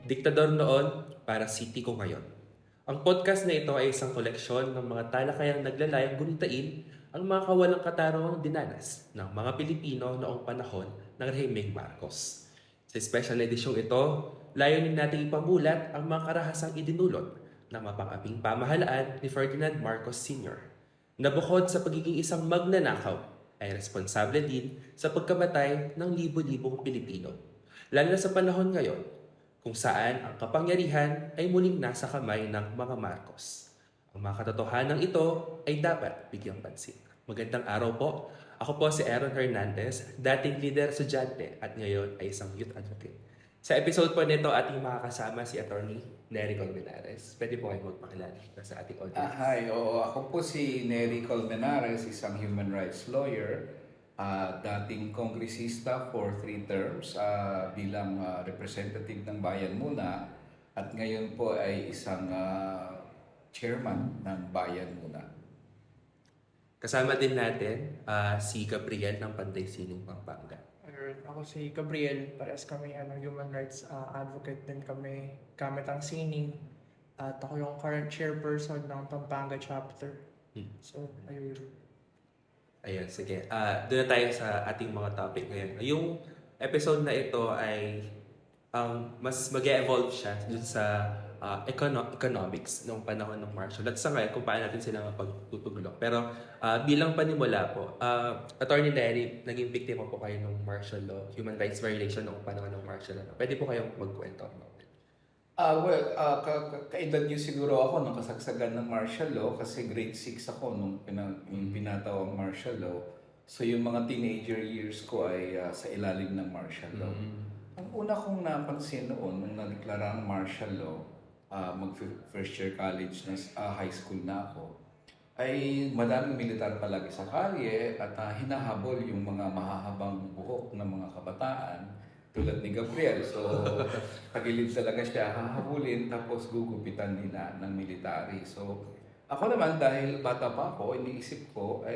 Diktador noon, para city ko ngayon. Ang podcast na ito ay isang koleksyon ng mga talakayang naglalayang gunitain ang mga kawalang katarungang dinanas ng mga Pilipino noong panahon ng Rehimeng Marcos. Sa special edisyong ito, layunin natin ipamulat ang mga karahasang idinulot ng mapang-aping pamahalaan ni Ferdinand Marcos Sr. na bukod sa pagiging isang magnanakaw, ay responsable din sa pagkamatay ng libo-libong Pilipino. Lalo na sa panahon ngayon, kung saan ang kapangyarihan ay muling nasa kamay ng mga Marcos. Ang mga katotohanan ito ay dapat bigyang pansin. Magandang araw po. Ako po si Aaron Hernandez, dating leader estudyante at ngayon ay isang youth advocate. Sa episode po nito, ating makakasama si Attorney Nery Colmenares. Pwede po kayo magpakilala sa ating audience. Hi, ako po si Nery Colmenares, isang human rights lawyer, dating kongresista for 3 terms bilang representative ng Bayan Muna at ngayon po ay isang chairman ng Bayan Muna. Kasama din natin si Gabriel ng Panday Sining, Pampanga. Ako si Gabriel, parehas kami human rights advocate din kami gamit ang sining at ako yung current chairperson ng Pampanga chapter. So, ayun. Ayun, sige. Doon na tayo sa ating mga topic ngayon. Yung episode na ito ay mas mag-evolve siya dun sa economics noong panahon ng martial law. At sa ngayon, kung paano natin sila mapagtutulong. Pero bilang panimula po, Attorney Nery, naging biktima po kayo ng martial law, human rights violation noong panahon ng martial law. Pwede po kayong magkwento. Kaedad niyo siguro ako nung kasagsagan ng martial law kasi grade 6 ako nung pinatawag martial law. So yung mga teenager years ko ay sa ilalim ng martial law. Ang una kong napansin noon nung nadeklara ang martial law, mag-first year college na high school na ako, ay madaming militar palagi sa kalye at hinahabol yung mga mahahabang buhok ng mga kabataan tulad ni Gabriel. So, kagilid talaga siya, hahabulin tapos gugupitan nila ng military. So, ako naman dahil bata pa ako, iniisip ko,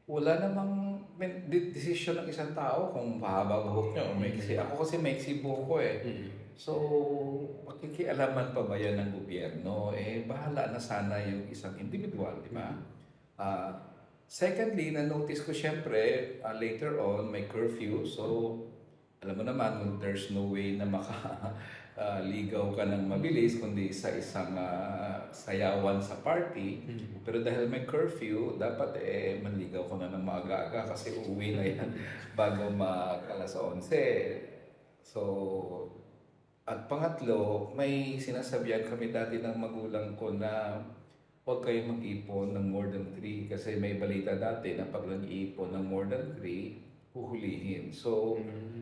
wala namang decision ng isang tao kung mahaba buhok niya o maiksi. Ako kasi maiksi buhok ko So, makikialaman pa ba yan ng gobyerno? Bahala na sana yung isang individual, di ba? Secondly, na-notice ko syempre, later on, may curfew. So, alam mo naman, there's no way na makaligaw ka ng mabilis, kundi sa isang sayawan sa party. Pero dahil may curfew, dapat manligaw ko na ng maaga-aga kasi uuwi na yan bago mag-alas 11. So, at pangatlo, may sinasabihan kami dati ng magulang ko na huwag kayo mag-ipon ng more than 3 kasi may balita dati na pag nag-iipon ng more than 3, huhulihin. So,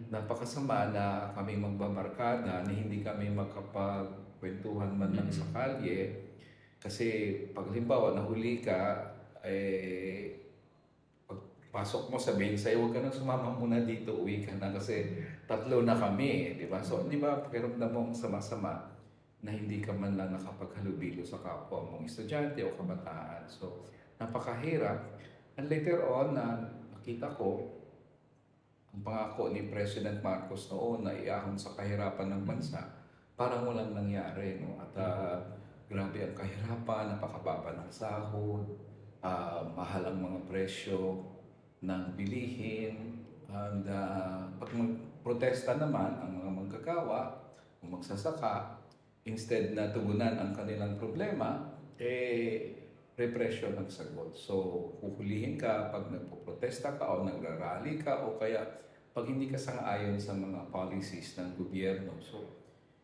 napakasama na kami magbabarkada na hindi kami makapagkwentuhan man lang sa kalye kasi pag halimbawa nahuli ka, pasok mo, sabihin sa'yo, huwag ka nang sumama muna dito, uwi ka na kasi 3 na kami, di ba? So, di ba, pakiramdam mo ang sama-sama na hindi ka man lang nakapaghalubilo sa kapwa mong estudyante o kabataan. So, napakahirap. And later on, nakita ko, ang pangako ni President Marcos noon na iahon sa kahirapan ng bansa, parang walang nangyari. No? At grabe ang kahirapan, napakababa ng sahod, mahal ang mga presyo ng bilihin, and pag magprotesta naman ang mga manggagawa o magsasaka, instead na tugunan ang kanilang problema, repression ang sagot. So, huhulihin ka pag nagpo-protesta ka o nagrarally ka o kaya pag hindi ka sang-ayon sa mga policies ng gobyerno. So,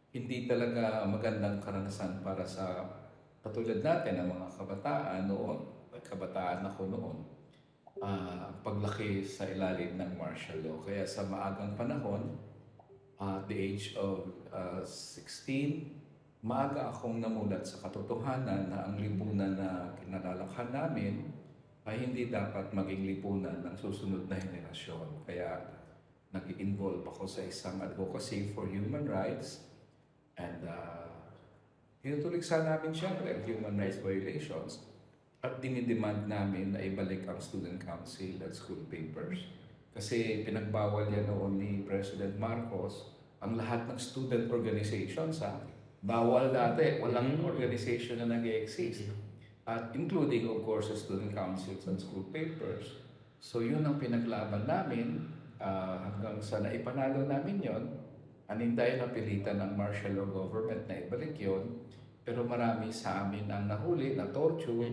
hindi talaga magandang karanasan para sa katulad natin ng mga kabataan noon, kabataan ako noon, paglaki sa ilalim ng martial law. Kaya sa maagang panahon, At the age of 16, maaga akong namulat sa katotohanan na ang lipunan na kinalalakhan namin ay hindi dapat maging lipunan ng susunod na henerasyon. Kaya nag-involve ako sa isang advocacy for human rights and tinutuligsa namin siyempre ang human rights violations at dinidemand namin na ibalik ang student council at school papers. Kasi pinagbawal yan noon ni President Marcos ang lahat ng student organizations. Bawal dati, walang organization na nag-exist. At including of course the student councils and school papers. So yun ang pinaglaban namin hanggang sa naipanalo namin yon. Anintay na pilitan ng martial law government na ibalik yon. Pero marami sa amin ang nahuli, na torture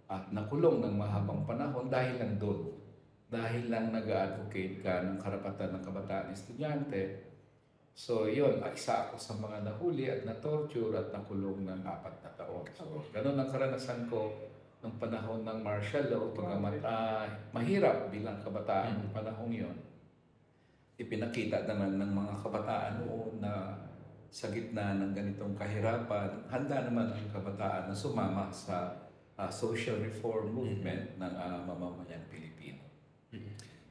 at nakulong ng mahabang panahon dahil lang doon. Dahil lang nag-advocate ka ng karapatan ng kabataan estudyante. So yun, isa ako sa mga nahuli at na-torture at nakulong ng 4 na taon. So ganun ang karanasan ko ng panahon ng martial law. Pagamat mahirap bilang kabataan ng panahon yon, ipinakita naman ng mga kabataan noon na sa gitna ng ganitong kahirapan, handa naman ang kabataan na sumama sa social reform movement ng mamamayang Pilipino.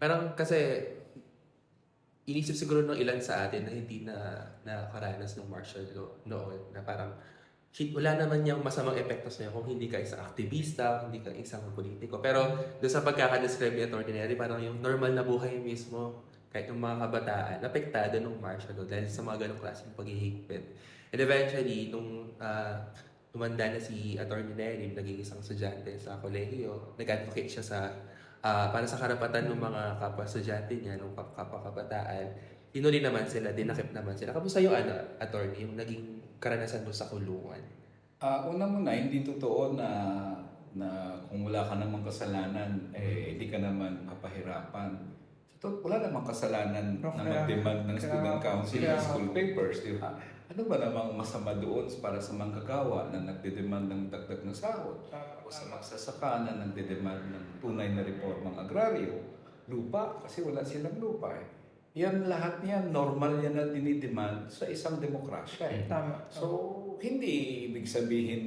Parang kasi inisip siguro ng ilan sa atin na hindi na nakaranas ng martial law noon, na parang wala naman yung masamang epekto sa'yo kung hindi ka isang aktivista, hindi ka isang politiko. Pero doon sa pagkakadescribe ni Ordinary, parang yung normal na buhay mismo, kahit yung mga kabataan, apektado ng martial law dahil sa mga ganong klaseng paghihigpit. And eventually, nung tumanda na si Atty. Nery, naging isang estudyante sa kolehiyo, nag-advocate siya sa para sa karapatan ng mga kapwa-estudyante niya, ng kapwa-kabataan. Hinuli naman sila, dinakip naman sila. Kamusta yung attorney, yung naging karanasan mo sa kulungan? Una muna, hindi totoo na kung wala ka namang kasalanan, hindi ka naman mapahirapan. Wala namang kasalanan na mag-demand ng student council ng school papers, di ba? Ano ba namang masama doon para sa manggagawa na nagdedemand ng dagdag na sahod? O sa magsasaka na nagdedemand ng tunay na reformang agraryo? Lupa, kasi wala silang lupa eh. Yan lahat niyan, normal yan na dinidemand sa isang demokrasya eh. Tama. So, hindi ibig sabihin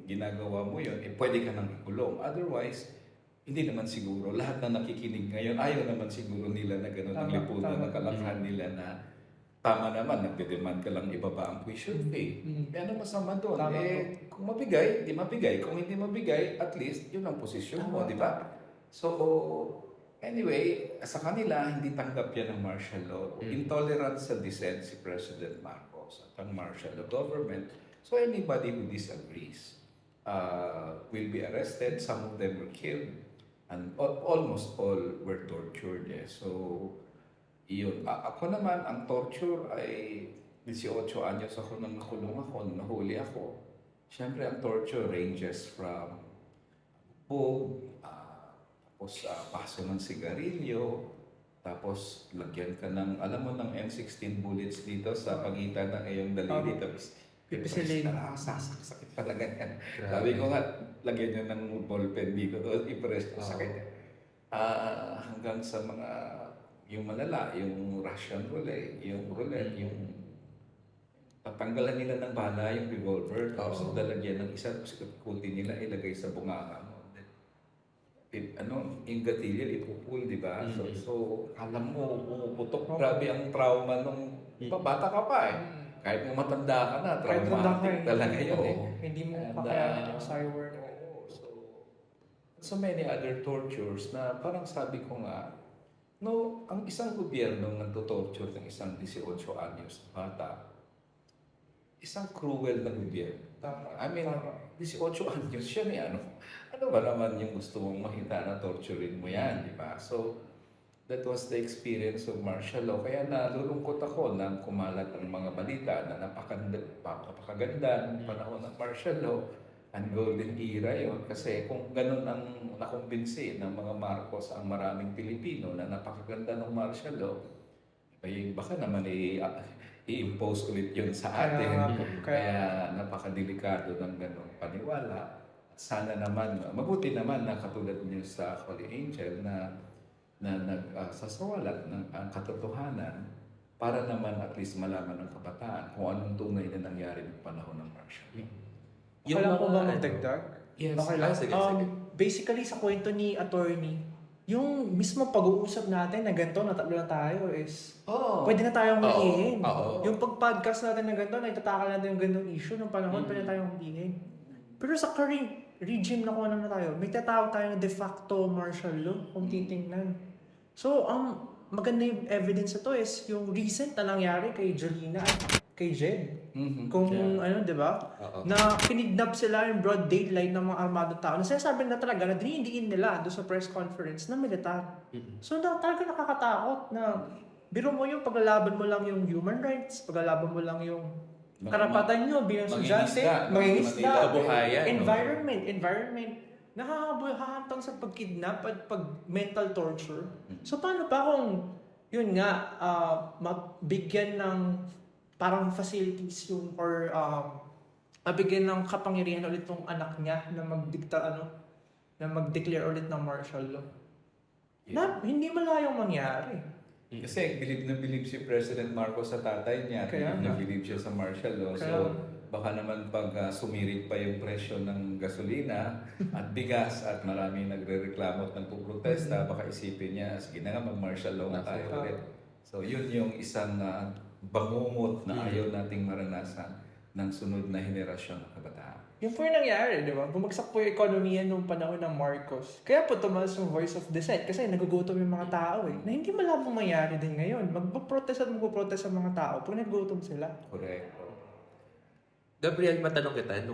ginagawa mo yun, pwede ka nang ikulong. Otherwise, hindi naman siguro. Lahat na nakikinig ngayon, ayaw naman siguro nila na gano'n ang lipunan na kalakhan nila na tama naman, nagde-demand ka lang ibaba ang tuition fee. Ano masama doon? Kung mabigay, di mabigay. Kung hindi mabigay, at least yun ang posisyon mo, di ba? So, anyway, sa kanila, hindi tanggap yan ng martial law. Intolerant sa dissent si President Marcos at ang martial law government. So, anybody who disagrees will be arrested. Some of them were killed. And almost all were tortured. So, iyon. Ako naman, ang torture ay 18 anyos ako nang nakulong ako, nahuli ako. Siyempre, ang torture ranges from tapos paso ng sigarilyo, tapos lagyan ka ng, alam mo, ng M16 bullets dito sa pagitan ng iyong daliri, tapos Pipisilin. sakit pala ganyan. Sabi ko nga, lagyan nyo ng ballpen dito, i-press ko, sakit. Hanggang sa mga yung malala, yung Russian roulette, yung tatanggalan nila ng bala, yung revolver, tapos lalagyan ng isa, tapos ikutin nila, ilagay sa bunganga mo. Yung gatilyo, ipupul, di ba? So, alam mo, pumuputok. Grabe ang trauma nung bata ka pa eh. Kahit nung matanda ka na, traumatic talaga yun eh. Hindi mo kakayanin yung cyber. So many other tortures na parang sabi ko nga, no, ang isang gobyerno nagto-torture ng isang 18 anyos na bata, isang cruel na gobyerno. I mean, 18 anyos siya ni ano ba naman yung gusto mong makita na torturing mo yan, di ba? So, that was the experience of martial law. Kaya nalulungkot ako nang kumalat ang mga balita na napakaganda ng panahon ng martial law. Ang golden era yun. Kasi kung ganun ang nakumbinsi ng mga Marcos ang maraming Pilipino na napakaganda ng martial law, ay baka naman i-impose ulit yun sa atin. Kaya napakadelikado ng ganung paniwala. At sana naman, mabuti naman na katulad niyo sa Holy Angel na nagsasawalat ng ang katotohanan para naman at least malaman ng kabataan kung anong tunay na nangyari ng panahon ng martial law. Okay lang po ba ano, magdagdag? Yes. Okay lang. sige, sige. Basically, sa kwento ni attorney, yung mismo pag-uusap natin na ganito, na tatlo na tayo is, Oo. pwede na tayong Oo. hulihin. Oo. Yung pag-podcast natin na ganito, na itatakal natin yung ganitong issue ng panahon, pwede na tayong hulihin. Pero sa current regime na kung ano na tayo, may tatawag tayong de facto martial law, kung titingnan. So, ang maganda yung evidence ito is yung recent na nangyari kay Jolina at kay Jed. Mhm. Kung Yeah. ano, di ba? Oo. Na kinidnap sila in broad daylight ng mga armadong tao. Na sinasabi na talaga na dinidiin nila doon sa press conference na militar. Mhm. So talaga nakakatakot na biro mo yung paglalaban mo lang yung human rights, paglalaban mo lang yung karapatan nyo bilang estudyante, mangingisda, Kabuhayan, no? environment, nakakahantang sa pagkidnap at pag-mental torture. So paano pa kung yun nga, mabigyan ng parang facilities yung or mabigyan ng kapangyarihan ulit tong anak niya na na mag-declare ulit ng martial law. Na hindi malayong mangyari. Kasi bilib si President Marcos sa tatay niya, Kaya bilib na nga. bilib siya sa martial law. Kaya So, nga. baka naman pag sumirit pa yung presyo ng gasolina at bigas at maraming nagre-reklamo at nagpuprotesta, baka isipin niya, sige na nga, mag-martial law na tayo Tama. ulit. So, yun yung isang bangungot na ayaw nating maranasan ng sunod na henerasyon ng kabataan. Yun po yung nangyari, di ba? Bumagsak po yung ekonomiya nung panahon ng Marcos. Kaya po tumaas yung voice of dissent kasi nagugutom yung mga tao eh. Na hindi malabong mangyari din ngayon. Magpo-protest at magpo-protest ang mga tao pag nagugutom sila. Correct. Gabriel, matanong kita,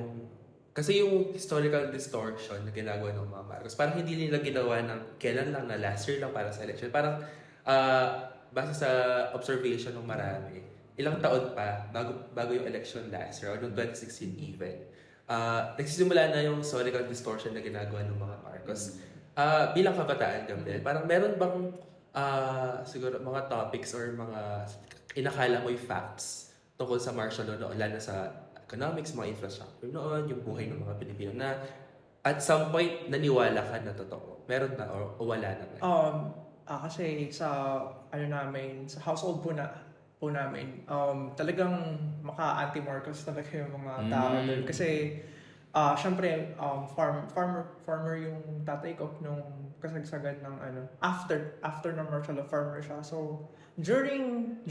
kasi yung historical distortion na ginagawa ng mga Marcos, parang hindi nila ginawa ng kailan lang na last year lang para sa election. Parang, base sa observation ng marami, ilang taon pa bago yung election last year, or noong 2016 even, nagsisimula na yung historical distortion na ginagawa ng mga Marcos. Bilang kabataan, Gabriel, parang meron bang siguro mga topics or mga inakala mo yung facts tungkol sa martial law noon, lalo sa economics, mga infrastructure noon, yung buhay ng mga Pilipino na at some point naniwala ka na totoo? Meron na o wala naman? Kasi sa sa household po namin, talagang maka-anti-Marcos talaga yung mga tao doon. Kasi syempre farmer yung tatay ko nung kasagsagan ng after ng martial law, farmer siya. So during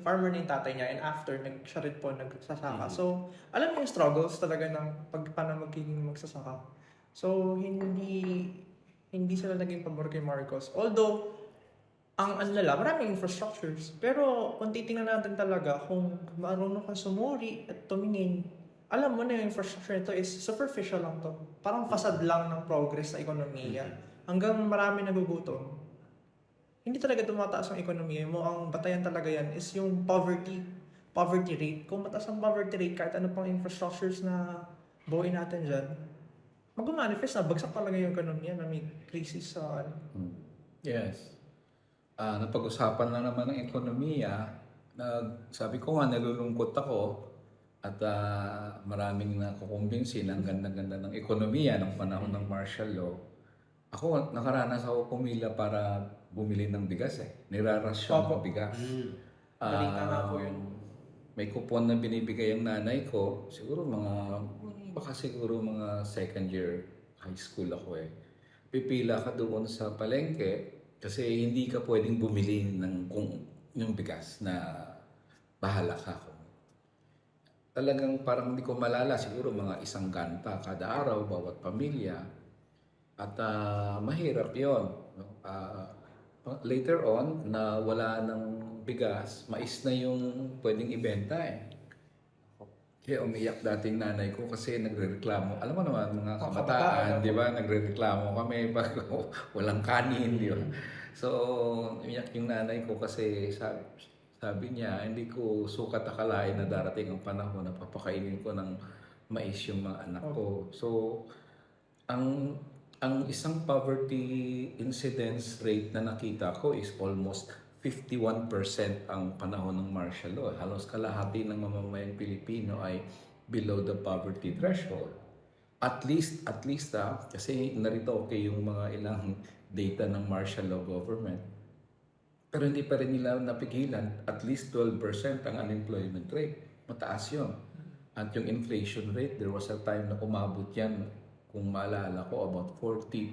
farmer na yung tatay niya, and after siya rin po nagsasaka. So alam mo yung struggles talaga ng paano magiging magsasaka. So hindi sila naging pabor kay Marcos. Although ang maraming infrastructures. Pero kung titingnan natin talaga, kung marunong ka sumuri at tumingin, alam mo na yung infrastructure nito is superficial lang to. Parang fasad lang ng progress sa ekonomiya. Hanggang marami nagugutom. Hindi talaga tumataas ang ekonomiya mo. Ang batayan talaga yan is yung poverty rate. Kung mataas ang poverty rate, kahit ano pang infrastructures na buuin natin dyan, mag-manifest na bagsak talaga yung ekonomiya na may crisis sa Yes. Napag-usapan na naman ng ekonomiya. Sabi ko nga, nalulungkot ako at maraming nakukumbinsi ng ganda-ganda ng ekonomiya ng panahon ng martial law. Ako, nakaranas ako pumila para bumili ng bigas Nirarasyon ng bigas. Balita nga po yun. May kupon na binibigay ang nanay ko. Baka siguro mga second year high school ako Pipila ka doon sa palengke kasi hindi ka pwedeng bumili ng yung bigas na bahala ka. Talagang parang hindi ko malala, siguro mga 1 ganta kada araw, bawat pamilya. At mahirap yon. Later on, na wala ng bigas, mais na yung pwedeng ibenta Kaya umiyak dating nanay ko kasi nagrereklamo. Alam mo naman, mga kabataan, di ba? Nagrereklamo kami pag walang kanin, di ba? So, umiyak yung nanay ko kasi sabi niya, hindi ko sukat akalain na darating ang panahon na papakainin ko ng mais yung mga anak ko. So, ang isang poverty incidence rate na nakita ko is almost 51% ang panahon ng martial law. Halos kalahati ng mamamayang Pilipino ay below the poverty threshold. At least kasi narito yung mga ilang data ng martial law government. Pero hindi pa rin nila napigilan, at least 12% ang unemployment rate. Mataas yun. At yung inflation rate, there was a time na umabot yan, kung maalala ko, about 40%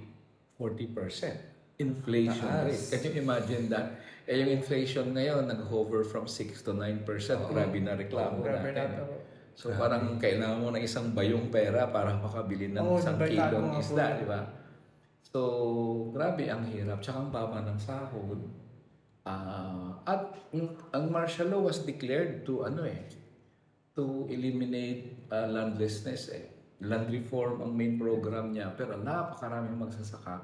inflation Taas. rate. Can you imagine that? Yung inflation ngayon, nag-hover from 6 to 9%. Grabe na reklamo Grabe natin. na to. So parang kailangan mo ng isang bayong pera para makabili ng isang nabalitaan kilong ko nga po isda, yun. di ba? So, grabe ang hirap. Tsaka ang baba ng sahod. At ang martial law was declared to to eliminate landlessness. Land reform ang main program niya. Pero napakaraming magsasaka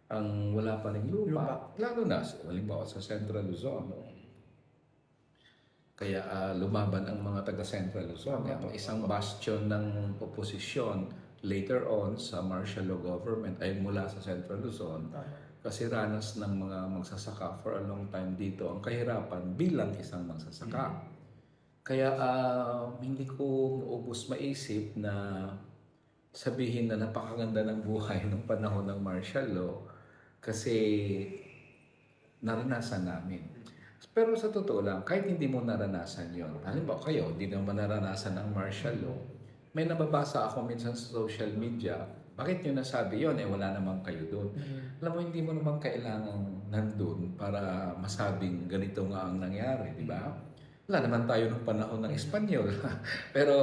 ang wala pa rin lupa. Lalo na, halimbawa sa Central Luzon. No? Kaya lumaban ang mga taga Central Luzon. Ang isang bastion ng oposisyon later on sa martial law government ay mula sa Central Luzon. Kasi ranas ng mga magsasaka for a long time dito ang kahirapan bilang isang magsasaka. Kaya hindi ko maubos maisip na sabihin na napakaganda ng buhay ng panahon ng martial law kasi naranasan namin. Pero sa totoo lang, kahit hindi mo naranasan yon, halimbawa kayo, hindi naman naranasan ang martial law, may nababasa ako minsan sa social media, bakit nyo nasabi yun? Wala naman kayo doon. Alam mo, hindi mo naman kailangan nandun para masabing ganito nga ang nangyari, di ba? Wala naman tayo ng panahon ng Espanyol. Pero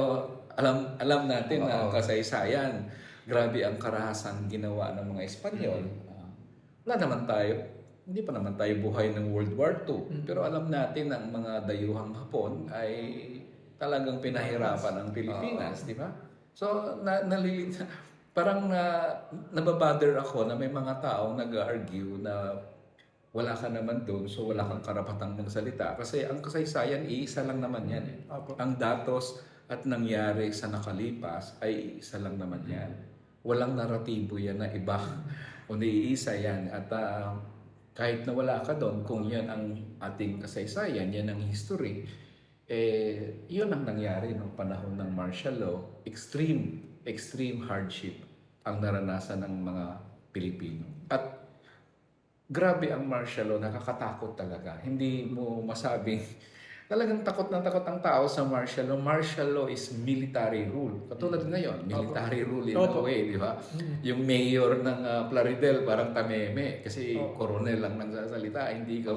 alam natin na kasaysayan, grabe ang karahasan ginawa ng mga Espanyol. Wala naman tayo, hindi pa naman tayo buhay ng World War II. Pero alam natin ang mga dayuhang Hapon ay talagang pinahirapan ang Pilipinas, di ba? So, parang nababother ako na may mga taong nag-argue na wala ka naman doon, so wala kang karapatang magsalita. Kasi ang kasaysayan, iisa lang naman yan. Ang datos at nangyari sa nakalipas ay iisa lang naman yan. Walang naratibo yan na iba. Kundi iisa yan. At kahit na wala ka doon, kung yan ang ating kasaysayan, yan ang history, yun ang nangyari ng panahon ng martial law. Extreme hardship ang naranasan ng mga Pilipino. At grabe ang martial law, nakakatakot talaga. Hindi mo masabing, talagang takot na takot ang tao sa martial law. Martial law is military rule. Katulad ngayon, military rule in a way, di ba? Yung mayor ng Plaridel parang tameme kasi coronel lang nagsasalita, hindi ka.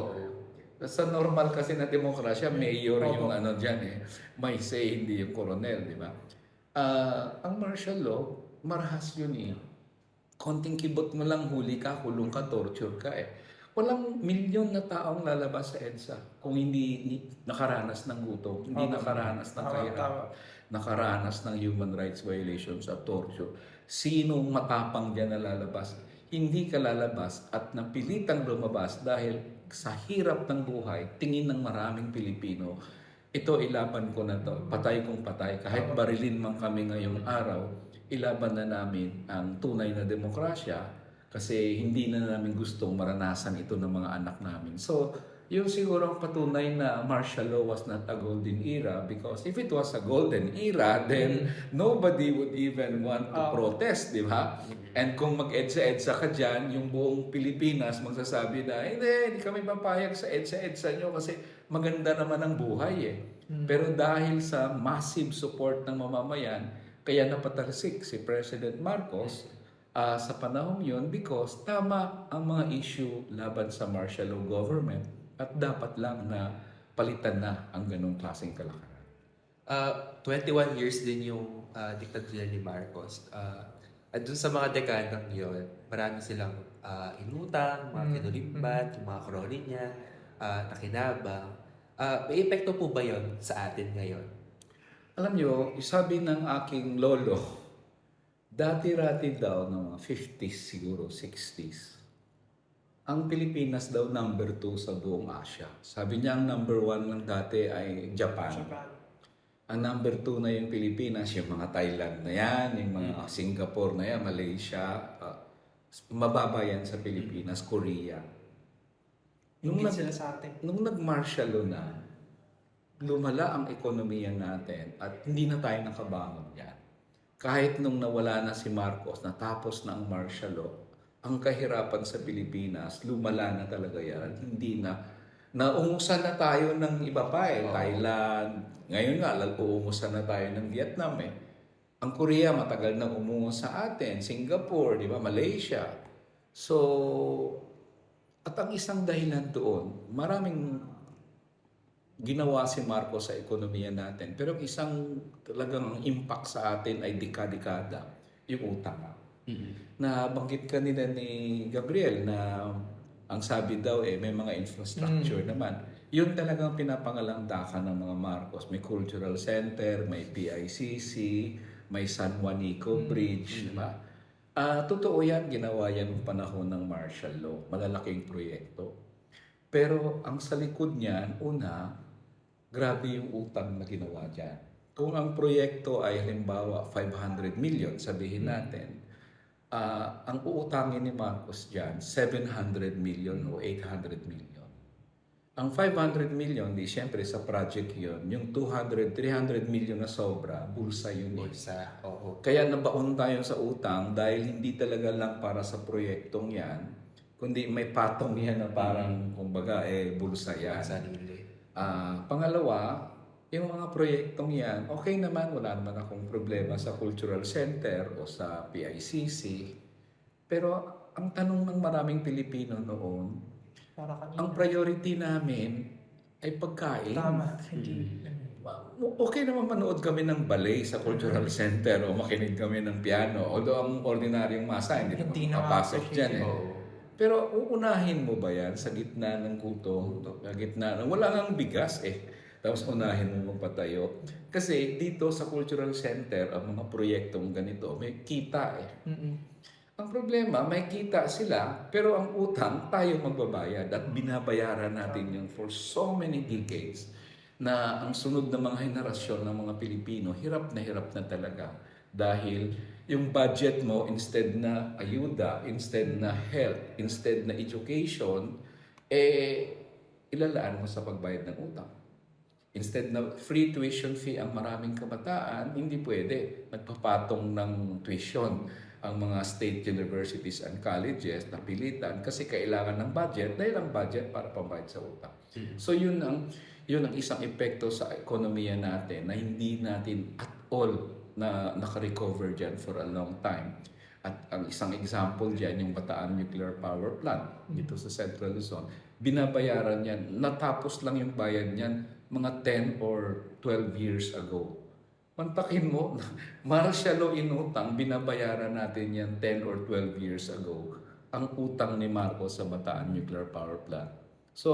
Sa normal kasi na demokrasya, mayor yung ano dyan may say, hindi yung coronel, di ba? Ang martial law, marahas yun konting kibot mo lang, huli ka, kulong ka, torture ka Walang milyon na taong lalabas sa EDSA kung hindi nakaranas ng gutom, hindi nakaranas ng kahirapan, nakaranas ng human rights violations at torture. Sinong matapang dyan na lalabas? Hindi ka lalabas at napilitang lumabas dahil sa hirap ng buhay, tingin ng maraming Pilipino, ito ilaban ko na to, patay kong patay. Kahit barilin man kami ngayong araw, ilaban na namin ang tunay na demokrasya kasi hindi na namin gustong maranasan ito ng mga anak namin. So, yung siguro ang patunay na martial law was not a golden era because if it was a golden era, then nobody would even want to protest, di ba? And kung mag-EDSA-EDSA ka dyan, yung buong Pilipinas magsasabi na, hindi kami papayag sa EDSA-EDSA nyo kasi maganda naman ang buhay Pero dahil sa massive support ng mamamayan, kaya napatalsik si President Marcos sa panahon yun because tama ang mga issue laban sa martial law government at dapat lang na palitan na ang ganong klaseng kalakaran. 21 years din yung diktatorya ni Marcos. At dun sa mga dekadang yun, marami silang inutang, mga kinulimbat, yung mga kroni niya, nakinabang. May epekto po ba yun sa atin ngayon? Alam nyo, sabi ng aking lolo, dati-rati daw ng mga 50s siguro, 60s, ang Pilipinas daw number 2 sa buong Asia. Sabi niya ang number 1 lang dati ay Japan. Ang number 2 na yung Pilipinas, yung mga Thailand na yan, yung mga Singapore na yan, Malaysia, mababa yan sa Pilipinas, Korea. Sila sa atin. Nung nag-martial law na, lumala ang ekonomiya natin at hindi na tayo nakabangon yan. Kahit nung nawala na si Marcos, natapos na ang martial law, ang kahirapan sa Pilipinas, lumala na talaga yan. Hindi na Naungusan na tayo ng iba pa Thailand. Ngayon nga, uungusan na tayo ng Vietnam Ang Korea matagal nang umungos sa atin. Singapore, di ba? Malaysia. So, at ang isang dahilan doon, maraming ginawa si Marcos sa ekonomiya natin. Pero ang isang talagang impact sa atin ay dekada-dekada, yung utang. Nabanggit kanina ni Gabriel na ang sabi daw may mga infrastructure naman. Yun talagang pinapangalandakan ng mga Marcos. May cultural center, may PICC, may San Juanico Bridge, di ba? Totoo yan, ginawa yan noong panahon ng martial law. Malalaking proyekto. Pero ang sa likod niyan, una, grabe yung utang na ginawa dyan. Kung ang proyekto ay halimbawa 500 million, sabihin natin, ang uutangin ni Marcos dyan, 700 million o 800 million. Ang 500 million, di siyempre sa project yun, yung 200, 300 million na sobra, bulsa yun. Bulsa, oo. Kaya nabaon tayo sa utang dahil hindi talaga lang para sa proyektong yan, kundi may patong yan na parang, kumbaga, bulsa yan. Sarili. Pangalawa, yung mga proyektong yan, okay naman, wala naman akong problema sa cultural center o sa PICC. Pero ang tanong ng maraming Pilipino noon, Para kanina. ang priority namin ay pagkain. Tama. Hindi. Okay naman manood kami ng ballet sa cultural center o makinig kami ng piano. Although ang ordinaryong masa hindi Hindi naman papasok dyan Oo. Pero uunahin mo ba yan sa gitna ng gutom, sa gitna ng wala nang bigas tapos unahin mo magpatayo? Kasi dito sa cultural center, ang mga proyektong ganito, may kita Ang problema, may kita sila, pero ang utang, tayo magbabayad at binabayaran natin yun for so many decades na ang sunod na mga henerasyon ng mga Pilipino, hirap na talaga. Dahil yung budget mo, instead na ayuda, instead na health, instead na education, ilalaan mo sa pagbayad ng utang. Instead na free tuition fee ang maraming kabataan, hindi pwede. Nagpapatong ng tuition ang mga state universities and colleges na pilitan kasi kailangan ng budget dahil ang budget para pambayad sa utang. So yun ang isang epekto sa ekonomiya natin na hindi natin at all na naka-recover dyan for a long time. At ang isang example dyan, yung Bataan Nuclear Power Plant dito sa Central Luzon, binabayaran yan, natapos lang yung bayad niyan mga 10 or 12 years ago. Mantakin mo, martial law inutang, binabayaran natin yan 10 or 12 years ago. Ang utang ni Marcos sa Bataan Nuclear Power Plant. So,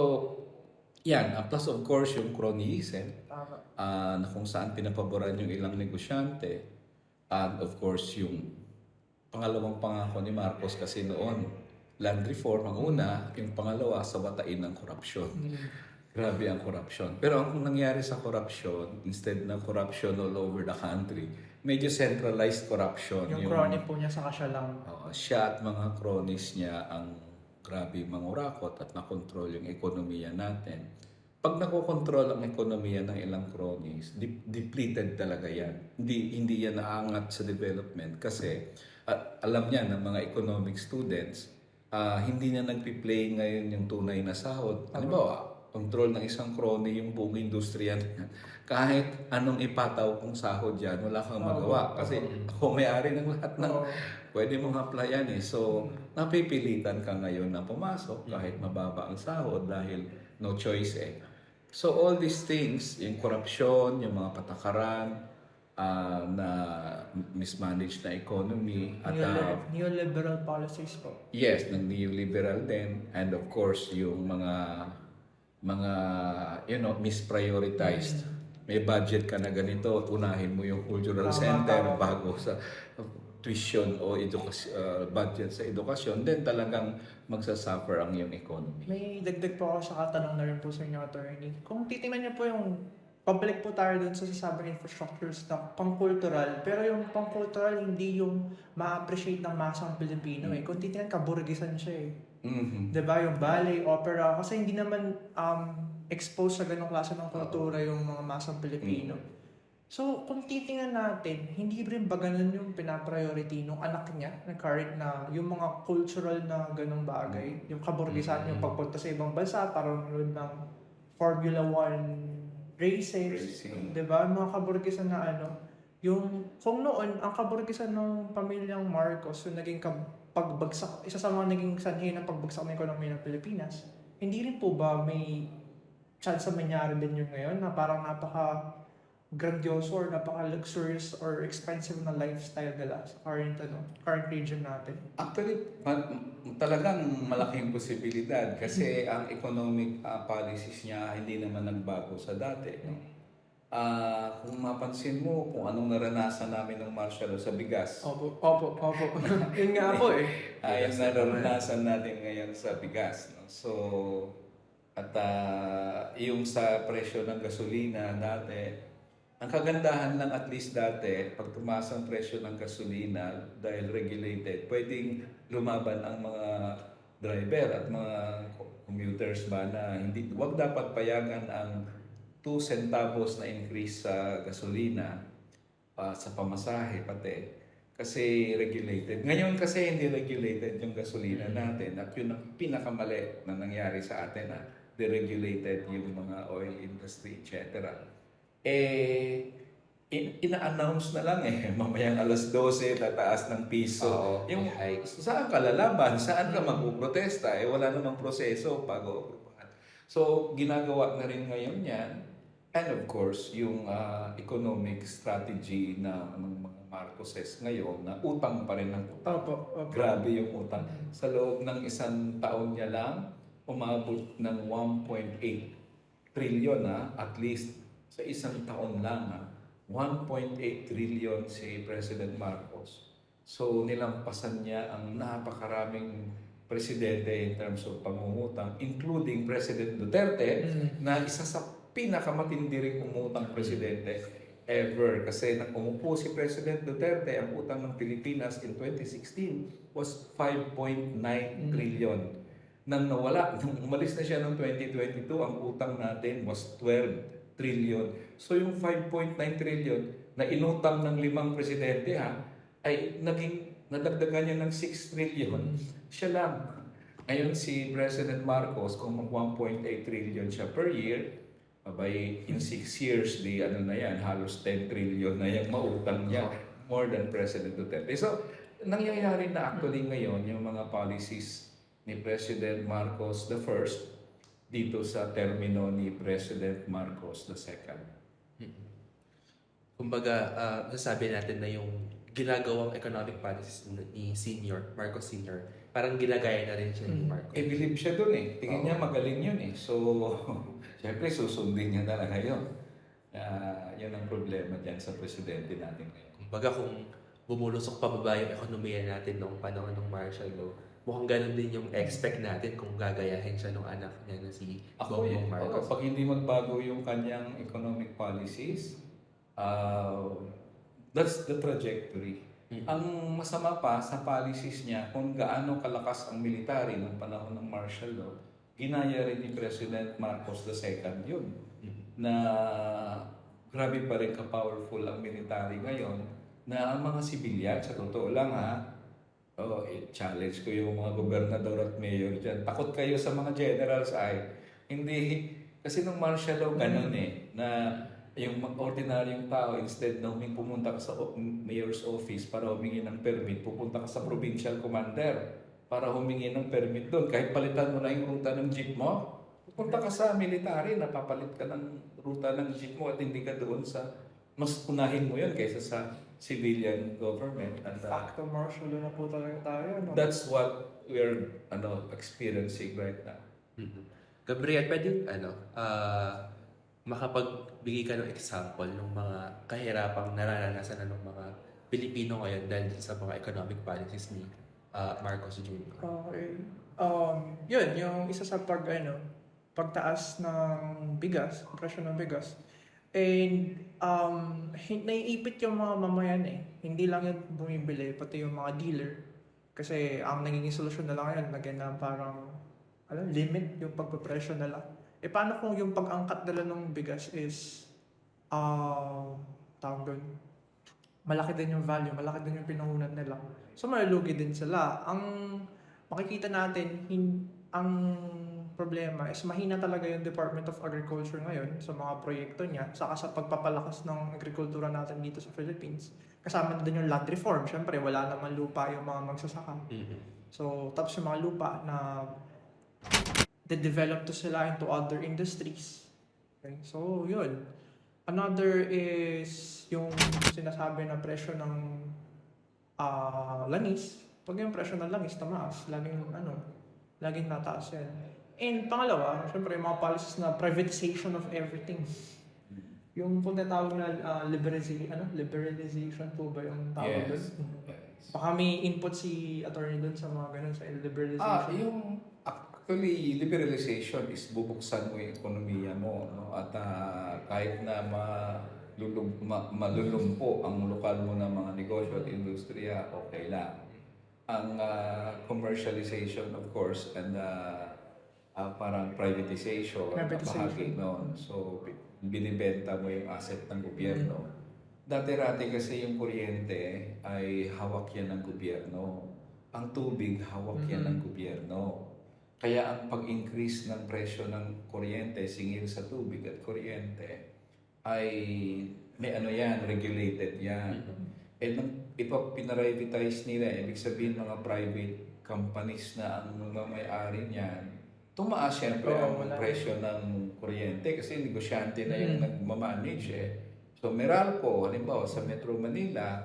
yan. Plus of course, yung cronyism, na kung saan pinapaboran yung ilang negosyante. And of course, yung pangalawang pangako ni Marcos kasi noon, land reform ang una, yung pangalawa, sa batain ng korupsyon. Grabe ang corruption. Pero ang nangyari sa corruption, instead ng corruption all over the country, medyo centralized corruption. Yung crony po niya sa siya lang. Siya at mga cronies niya ang grabe mangurakot at nakontrol yung ekonomiya natin. Pag nakokontrol ang ekonomiya ng ilang cronies, depleted talaga yan. Hindi yan naangat sa development kasi alam niya ng mga economic students, hindi na nagpi-play ngayon yung tunay na sahod. Halimbawa, control ng isang crony yung buong industriya niya. Kahit anong ipataw kong sahod dyan, wala kang magawa. Kasi ako may-ari ng lahat ng pwede mong applyan So, napipilitan ka ngayon na pumasok kahit mababa ang sahod dahil no choice So, all these things, yung corruption, yung mga patakaran, na mismanaged na economy at Neoliberal policies po. yes, ng neoliberal din and of course yung mga misprioritized. May budget ka na ganito, unahin mo yung cultural center bago sa tuition o budget sa edukasyon, then talagang magsasuffer ang iyong economy. May dagdag po ako sa katanong na rin po sa inyo, attorney. Kung titingnan niyo po yung pabalik po tayo dun sa sasabing infrastructures na pang-cultural, pero yung pang-cultural hindi yung ma-appreciate ng masang Pilipino Kung titingnan ka, burgesan siya Diba? Yung ballet, opera, kasi hindi naman exposed sa ganong klase ng kultura yung mga masang Pilipino. So, kung titingnan natin, hindi rin ba ganun yung pinapriority nung anak niya na current na yung mga cultural na ganung bagay, yung kaburgisan, yung pagpunta sa ibang bansa, parang yun ng Formula 1 races, Racing. 'di ba? Mga kaburgisan na ano, yung kung noon ang kaburgisan ng pamilyang Marcos yung naging pagbagsak, isa sa mga naging sanhi ng pagbagsak ng ekonomiya ng Pilipinas. Hindi rin po ba may chance na mangyari din yung ngayon na parang napaka grandioso or napaka-luxurious or expensive na lifestyle nila sa current region natin. Actually, talagang malaking posibilidad kasi ang economic policies niya hindi naman nagbago sa dati. No? Kung mapansin mo kung anong naranasan namin ng martial law sa bigas, Opo. Yun nga po eh. ay naranasan natin ngayon sa bigas. No? So, at yung sa presyo ng gasolina dati, ang kagandahan lang at least dati, pag tumaas ang presyo ng gasolina dahil regulated, pwedeng lumaban ang mga driver at mga commuters ba na wag dapat payagan ang 2 centavos na increase sa gasolina sa pamasahe pati kasi regulated. Ngayon kasi hindi regulated yung gasolina natin at yun ang pinakamali na nangyari sa atin na deregulated yung mga oil industry, etc. Ina-announce na lang mamayang alas 12 tataas ng piso. Oo, Yung may hike. saan ka lalaban? Saan ka magpuprotesta? Wala namang proseso bago. So, ginagawa na rin ngayon yan. And of course, yung economic strategy ng mga Marcoses ngayon na utang pa rin ng utang. Opo. Grabe yung utang. Sa loob ng isang taon niya lang, umabot ng 1.8 trillion at least sa isang taon lang 1.8 trillion si President Marcos. So nilampasan niya ang napakaraming presidente in terms of pangungutang, including President Duterte na isa sa pinakamatindi ring umutang presidente ever. Kasi nang umupo si President Duterte, ang utang ng Pilipinas in 2016 was 5.9 trillion. Nang umalis na siya noong 2022, ang utang natin was 12 trillion. So yung 5.9 trillion na inutang ng 5 presidente ay nadagdagan niya ng 6 trillion. Siya lang. Ngayon si President Marcos, kung 1.8 trillion siya per year, by in 6 years, halos 10 trillion na yung mautang niya. More than President Duterte. So, nangyayari na actually ngayon yung mga policies ni President Marcos the First dito sa termino ni President Marcos II. Kumbaga, sasabi natin na yung ginagawang economic policies ni Marcos Sr., parang ginagaya na rin siya ni Marcos. Believe siya dun Tingin niya magaling yun So, syempre susundin niya talaga yun. Yan ang problema dyan sa presidente natin ngayon. Kumbaga kung bumulusok pababa yung ekonomiya natin noong panahon ng martial law, mukhang ganun din yung expect natin kung gagayahin siya ng anak niya na si Bongbong Marcos. Pag hindi magbago yung kanyang economic policies, that's the trajectory. Ang masama pa sa policies niya, kung gaano kalakas ang military ng panahon ng martial law, ginaya rin ni President Marcos II yun. Na grabe pa rin ka-powerful ang military ngayon, na ang mga sibilyan, sa totoo lang challenge ko yung mga gobernador at mayor dyan. Takot kayo sa mga generals hindi, kasi nung martial law ganun na yung ordinaryong tao, instead na pumunta ka sa mayor's office para humingi ng permit, pupunta ka sa provincial commander para humingi ng permit doon. Kahit palitan mo na yung ruta ng jeep mo, pupunta ka sa military, napapalit ka ng ruta ng jeep mo at hindi ka doon sa, mas unahin mo yun kaysa sa civilian government. And, Facto martial law na po talaga tayo. No? that's what we're experiencing right now. Gabriel, pwede makapagbigay ka ng example ng mga kahirapang nararanasan ng mga Pilipino ngayon dahil sa mga economic policies ni Marcos Jr. Okay. Yun, yung isa sa pagtaas ng bigas, presyo ng bigas. And naiipit yung mga mamayan Hindi lang yung bumibili, pati yung mga dealer. Kasi ang naging solusyon na lang yun, lagyan na parang limit yung pagpapresyo nila. Paano kung yung pag-angkat nila ng bigas is tawag doon, malaki din yung value, malaki din yung pinuhunan nila. So malulugi din sila. Ang makikita natin, ang problema is mahina talaga yung Department of Agriculture ngayon sa mga proyekto niya, saka sa pagpapalakas ng agrikultura natin dito sa Philippines. Kasama na din yung land reform. Siyempre, wala naman lupa yung mga magsasaka. So, tapos yung mga lupa na de-develop to sila into other industries. Okay? So, yun. Another is yung sinasabi na presyo ng langis. Pag yung presyo ng langis tumaas, laging nataas yan. And pangalawa, syempre yung mga policies na privatization of everything. Yung kung tinatawag na liberalization po ba yung tawag doon? Baka may input si attorney doon sa mga ganun sa liberalization. Actually, liberalization is bubuksan mo yung ekonomiya mo, no? At kahit na malulumpo ang lokal mo ng mga negosyo at industriya, okay lang. Ang commercialization, of course, and parang privatization, bahagi noon. So, binibenta mo yung asset ng gobyerno. Dati-rati kasi yung kuryente ay hawak yan ng gobyerno. Ang tubig, hawak yan ng gobyerno. Kaya ang pag-increase ng presyo ng kuryente, singil sa tubig at kuryente, ay may regulated yan. And nung pinarivatize nila, ibig sabihin mga private companies na ang may-ari niyan, tumaas siyempre ang presyo ng kuryente kasi negosyante na yung nagmamanage eh. So Meralco, halimbawa sa Metro Manila,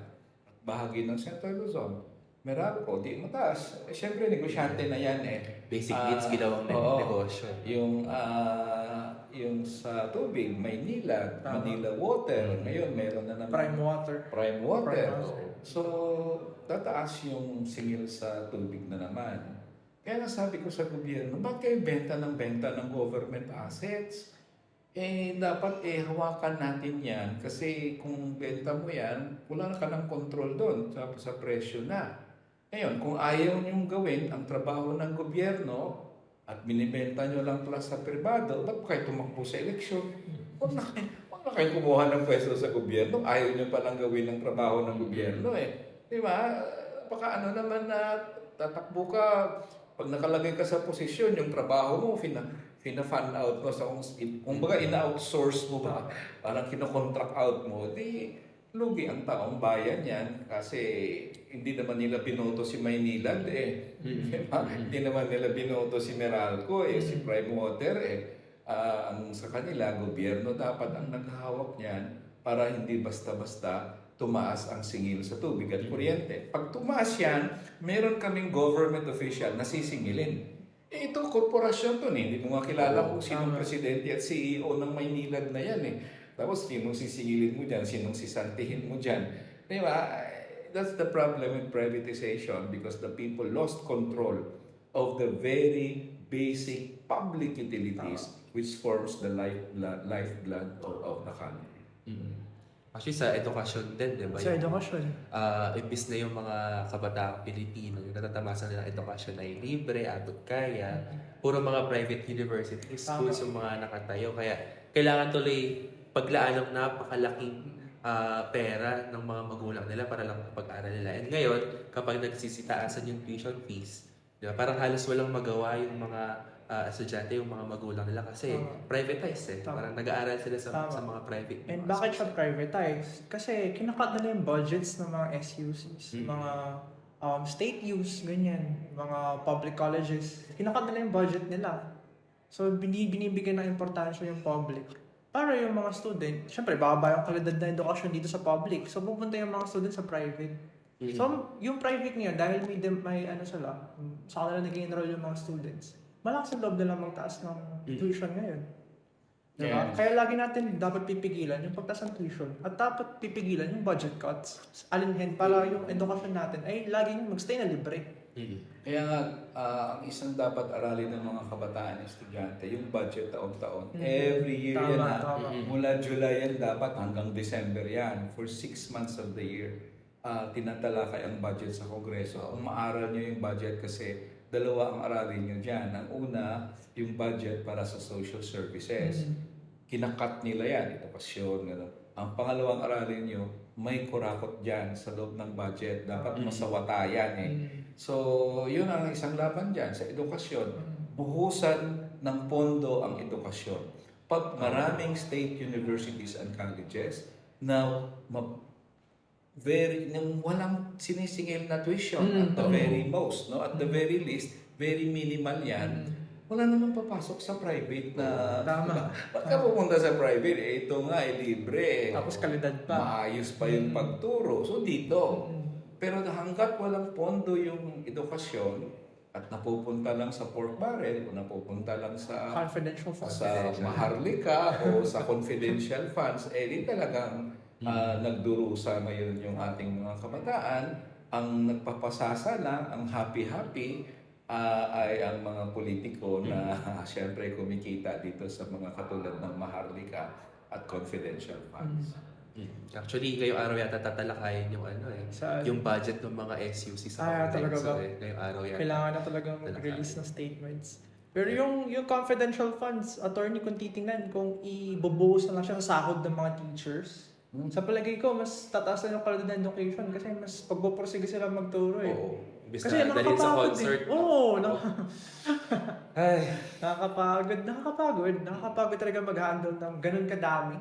bahagi ng Central Luzon, Meralco, di mataas. Siyempre negosyante na yan eh. Basic needs ginawang negosyo. Yung sa tubig, Maynila, Manila Water, ngayon meron na naman Prime Water. So, tataas yung singil sa tubig na naman. Kaya nasabi ko sa gobyerno, bakit kayo benta ng government assets? Dapat hawakan natin yan kasi kung benta mo yan, wala ka ng control doon sa presyo na. Ngayon, kung ayaw niyong gawin ang trabaho ng gobyerno at binibenta nyo lang pala sa pribado, ba't kayo tumakbo sa eleksyon? Huwag na kayo kumuha ng pwesto sa gobyerno. Ayaw nyo palang gawin ang trabaho ng gobyerno eh. Di ba? Baka naman na tatakbo ka, pag nakalagay ka sa posisyon, yung trabaho mo, fina-fan out mo kung baga ina-outsource mo ba, parang kino-contract out mo, di lugi ang taong bayan yan kasi hindi naman nila binoto si Maynilad eh. Hindi naman nila binoto si Meralco si Prime Water ang sa kanila, gobyerno dapat ang naghahawak niyan para hindi basta-basta tumaas ang singil sa tubig at kuryente. Pag tumaas yan, meron kaming government official na sisingilin. Ito, korporasyon to hindi mo nga kilala kung sinong presidente at CEO ng Maynilad na yan eh. Tapos, sinong sisingilin mo dyan, sinong sisantihin mo dyan. Di ba? That's the problem with privatization because the people lost control of the very basic public utilities which forms the lifeblood of the country. Actually, sa edukasyon din, di ba? Sa edukasyon. Imbis na yung mga kabataang Pilipino, yung natatamasan nilang edukasyon ay libre, abot kaya, puro mga private universities, schools yung mga nakatayo. Kaya kailangan tuloy paglaan ng napakalaking pera ng mga magulang nila para lang pag-aral nila. And ngayon, kapag nagsisitaasan yung tuition fees, di ba, parang halos walang magawa yung mga estudyante, yung mga magulang nila kasi privatized eh. Parang nag-aaral sila sa mga private. And bakit siya privatized? Kasi kinakat nila yung budgets ng mga SUCs, mga state use, ganyan, mga public colleges. Kinakat nila yung budget nila. So, binibigyan ng importansya yung public. Para yung mga student, syempre, bababa yung kalidad na edukasyon dito sa public. So, pupunta yung mga student sa private. So, yung private niya, dahil may sa kanila nag-enroll yung mga students, malakas ang loob nila magtaas ng tuition ngayon. Diba? Yes. Kaya lagi natin dapat pipigilan yung pagtaas ng tuition at dapat pipigilan yung budget cuts. Alinhin para yung edukasyon natin ay laging magstay na libre. Kaya nga, ang isang dapat aralin ng mga kabataan estudyante, yung budget taon-taon. Every year Tama. Mula July yan dapat hanggang December yan. For 6 months of the year, tinatalakay ang budget sa Kongreso. Kung maaral nyo yung budget kasi dalawa ang aralin nyo dyan. Ang una, yung budget para sa social services. Kinakat nila yan, edukasyon, gano'n. Ang pangalawang aralin nyo, may kurakot dyan sa loob ng budget. Dapat masawatayan eh. So, yun ang isang laban dyan sa edukasyon. Buhusan ng pondo ang edukasyon. Pag maraming state universities and colleges na nang walang sinisingil na tuition at the very most, no? At the very least, very minimal yan. Wala namang papasok sa private na... Tama. Ba't ka pupunta sa private? Eh, ito nga, libre. Tapos kalidad pa. Maayos pa yung pagturo. So, dito. Pero hanggat walang pondo yung edukasyon at napupunta lang sa pork barrel o napupunta lang sa Confidential funds. sa Maharlika o sa confidential funds, eh di talagang nagdurusa ngayon yung ating mga kabataan. Ang nagpapasasa lang, ang happy-happy, ay ang mga politiko na siyempre kumikita dito sa mga katulad ng Maharlika at confidential funds. Actually, ngayong araw yata tatalakayin yung yung budget ng mga SUC sa talaga ba? ngayong araw yata. Kailangan na talagang mag-release ng statements. Pero yung confidential funds, attorney, kung titingnan, kung ibubuhos na lang siya sa sahod ng mga teachers, sa palagay ko, mas tataas na yung quality ng education kasi mas pagpupursige sila magturo eh. Oo. Imbis Kasi na dalhin sa nakakapagod concert. eh. Oo, Ay. nakakapagod talaga mag-handle ng ganun kadami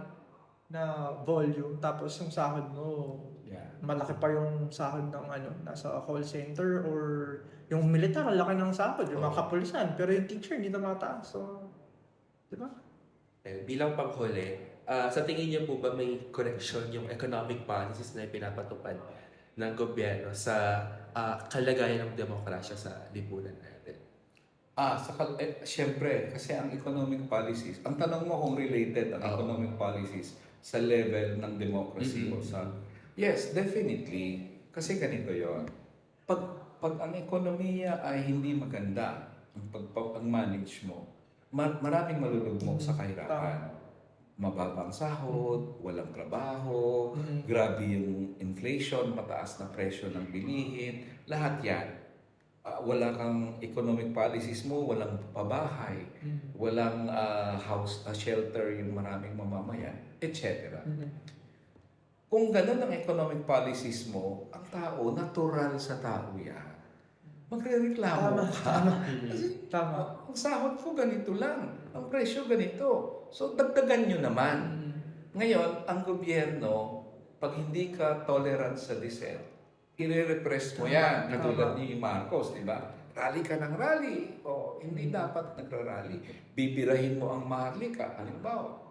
na volume. Tapos yung sahod mo, malaki pa yung sahod ng nasa call center or yung militar, laki ng sahod, yung mga kapulisan. Pero yung teacher, hindi na mataas. So, di ba? Bilang panghuli, sa tingin niyo po ba may correction yung economic policies na pinapatupad ng gobyerno sa kalagayan ng demokrasya sa lipunan natin? Siyempre, kasi ang economic policies, ang tanong mo kung related ang economic policies sa level ng democracy o sa... Yes, definitely. Kasi ganito yon. Pag ang ekonomiya ay hindi maganda, ang manage mo, maraming malulugmok sa kahirapan. Mababang sahod, walang trabaho, grabe yung inflation, mataas na presyo ng bilihin, lahat yan. Wala kang economic policies mo, walang pabahay, walang house, shelter yung maraming mamamayan, etc. Kung ganun ang economic policies mo, ang tao, natural sa tao yan. Magre-reklamo ka. Kasi ang sahod ko ganito lang, ang presyo ganito. So, dagdagan nyo naman. Ngayon, ang gobyerno, pag hindi ka tolerant sa dissent, i-repress mo yan. Katulad ni Marcos, di ba? Rally ka ng rally. O, hindi dapat nagrarally. Bibirahin mo ang Maharlika. Halimbawa,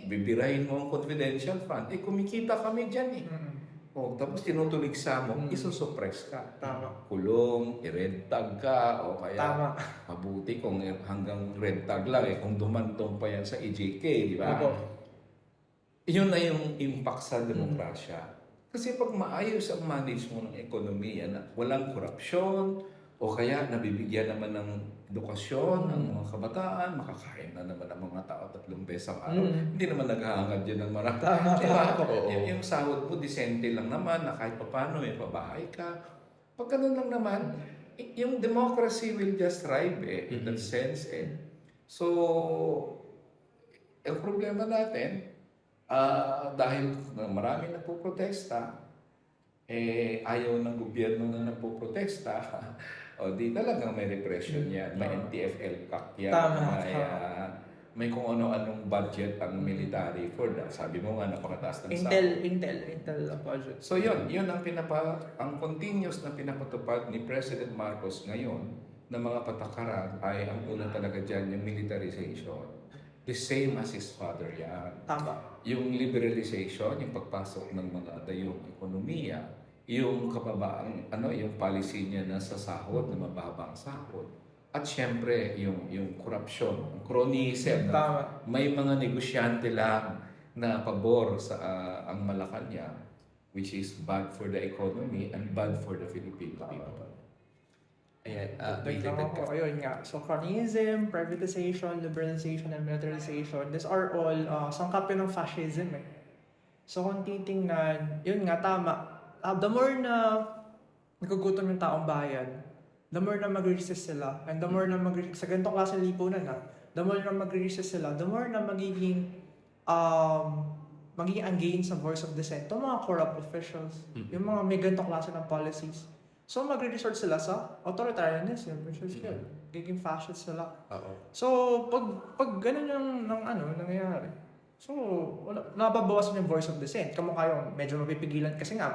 bibirahin mo ang confidential fund. Kumikita kami dyan eh. O, tapos tinutuligsa mo, isusuppress ka. Tama. Kulong, i-red tag ka, o kaya Tama. mabuti kung hanggang red tag lang kung dumantong pa yan sa EJK, di ba? Yun na yung impact sa demokrasya. Kasi pag maayos ang manage mo ng ekonomiya na walang korupsyon, o kaya nabibigyan naman ng edukasyon ng mga kabataan, makakain na naman ang mga tao 3 beses ang araw. Hindi naman naghahangad yan ng marami. Diba? Yung sahod mo, disente lang naman, na kahit paano may pabahay ka. Pag ganun lang naman, yung democracy will just thrive in that sense. So, ang problema natin, dahil marami nagpo-protesta, ayaw ng gobyerno na nagpo-protesta, o di talagang may repression yan, may NTFL CAC yan, may kung ano-anong budget ang military for that. Sabi mo nga, napakataas ng sahod. Intel budget. So yun ang continuous na pinapatupad ni President Marcos ngayon na mga patakaran ay ang una talaga dyan, yung militarization. The same as his father yan. Tama. Yung liberalization, yung pagpasok ng mga dayong ekonomiya, yung kababaan, yung policy niya na sa sahod, na mababang sahod. At syempre, yung corruption, yung cronyism, na may mga negosyante lang na pabor sa ang Malacanang, which is bad for the economy and bad for the Filipino people. Ayan, ayun nga. So, cronyism, privatization, liberalization, and militarization, these are all sangkapin ng fascism eh. So, kung titingnan, yun nga, tama. The more na nagugutom yung taong bayan, the more na mag-resist sila, and the more na sa ganitong klase lipunan the more na mag-resist sila, the more na magiging magiging against sa voice of dissent, itong mga corrupt officials, yung mga may ganitong klase ng policies. So, magre-resort sila sa authoritarianism, which is yun. Giging fascist sila. Oo. So, pag ganun yung nangyayari, so, nababawasan yung voice of dissent. Kamukha yung medyo mapipigilan, kasi nga,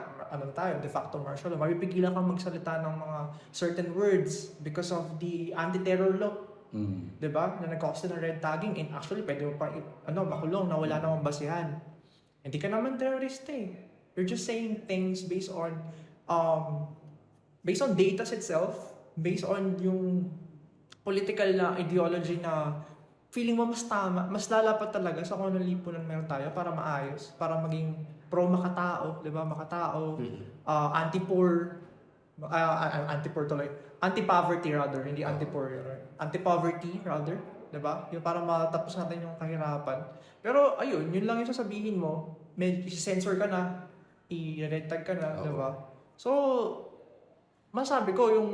tayo, de facto martial law, mapipigilan kang magsalita ng mga certain words because of the anti-terror law. Diba? Na nag-cause ng red tagging, and actually, pwede mo pa, makulong na wala namang basihan. Hindi ka naman terrorist eh. You're just saying things based on data itself, based on yung political na ideology na feeling mo mas tama, mas lalapat talaga sa kung anong lipunan meron tayo para maayos, para maging pro-makatao, di ba? Makatao, anti-poor, anti-poverty rather, hindi anti-poor, anti-poverty rather, di ba? Yung para matapos natin yung kahirapan. Pero ayun, yun lang yung sasabihin mo, may sensor ka na, i-red tag ka na, di ba? So, masabi ko yung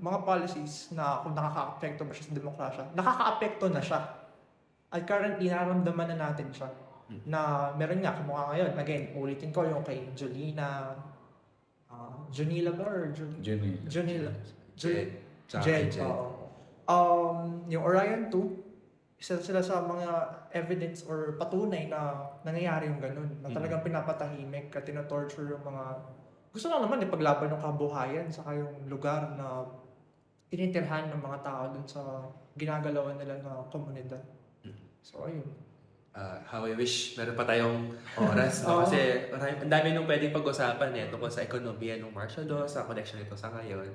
mga policies na kung nakaka-apekto ba siya sa demokrasya, nakaka-apekto na siya. At currently, nararamdaman na natin siya. Na meron nga, kumukha ngayon, again, ulitin ko yung kay Junila ba? Or Junila. Jed. Yung Orion 2, isa sila sa mga evidence or patunay na nangyayari yung ganun. Na talagang pinapatahimik at tinatorture yung mga gusto lang naman ipaglaban ng kabuhayan sa yung lugar na tinitirhan ng mga tao dun sa ginagalawan nila na komunidad. So, ayun. How I wish meron pa tayong oras. No? Kasi ang dami nung pwedeng pag-usapan tungkol sa ekonomiya ng martial law, sa connection nito sa ngayon.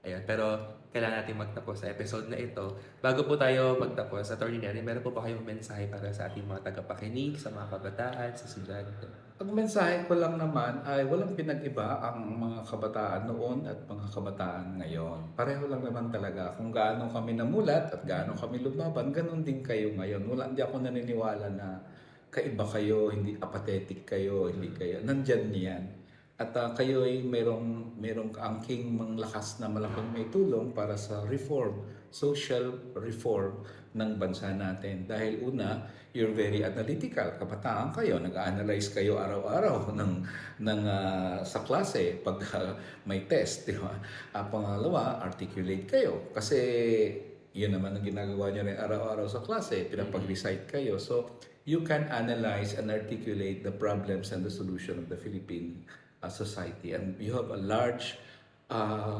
Ayun. Pero kailangan natin magtapos sa episode na ito. Bago po tayo magtapos, Attorney Nery, meron po ba kayong mensahe para sa ating mga tagapakinig, sa mga kabataan, sa estudyante? Ang mensahe ko lang naman ay walang pinag-iba ang mga kabataan noon at mga kabataan ngayon. Pareho lang naman talaga. Kung gaano kami namulat at gaano kami lumaban, ganun din kayo ngayon. Hindi ako naniniwala na kaiba kayo, hindi apathetic kayo, hindi kayo. Nandyan niyan. At kayo ay merong kaangking lakas na malaking may tulong para sa reform, social reform ng bansa natin. Dahil una, you're very analytical. Kabataan kayo, nag-analyze kayo araw-araw sa klase pag may test, di ba? Pangalawa, articulate kayo. Kasi yun naman ang ginagawa nyo rin araw-araw sa klase, pinapag-recite kayo. So, you can analyze and articulate the problems and the solution of the Philippine society. And you have a large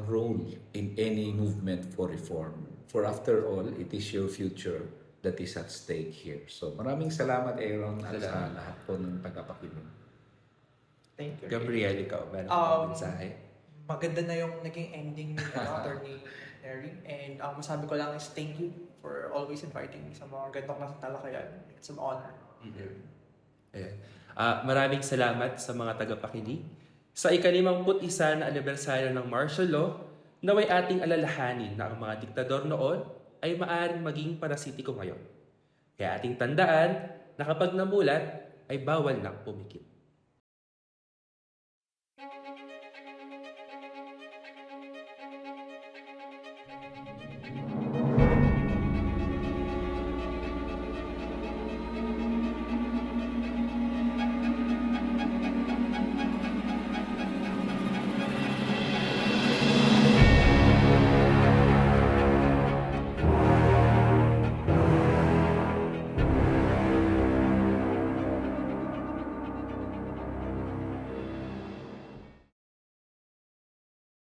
role in any movement for reform. For after all, it is your future that is at stake here. So maraming salamat, Aaron, at sa lahat po ng tagapakinig. Thank you. Gabriel, ikaw, meron ka mensahe? Maganda na yung naging ending ni Attorney Nery. And masabi ko lang is thank you for always inviting me sa mga ganitong klaseng talakayan. It's an honor. Ayan. Maraming salamat sa mga tagapakinig. Sa ika-51 na anibersaryo ng martial law, naway ating alalahanin na ang mga diktador noon ay maaaring maging parasitiko ngayon. Kaya ating tandaan na kapag namulat ay bawal nang pumikit.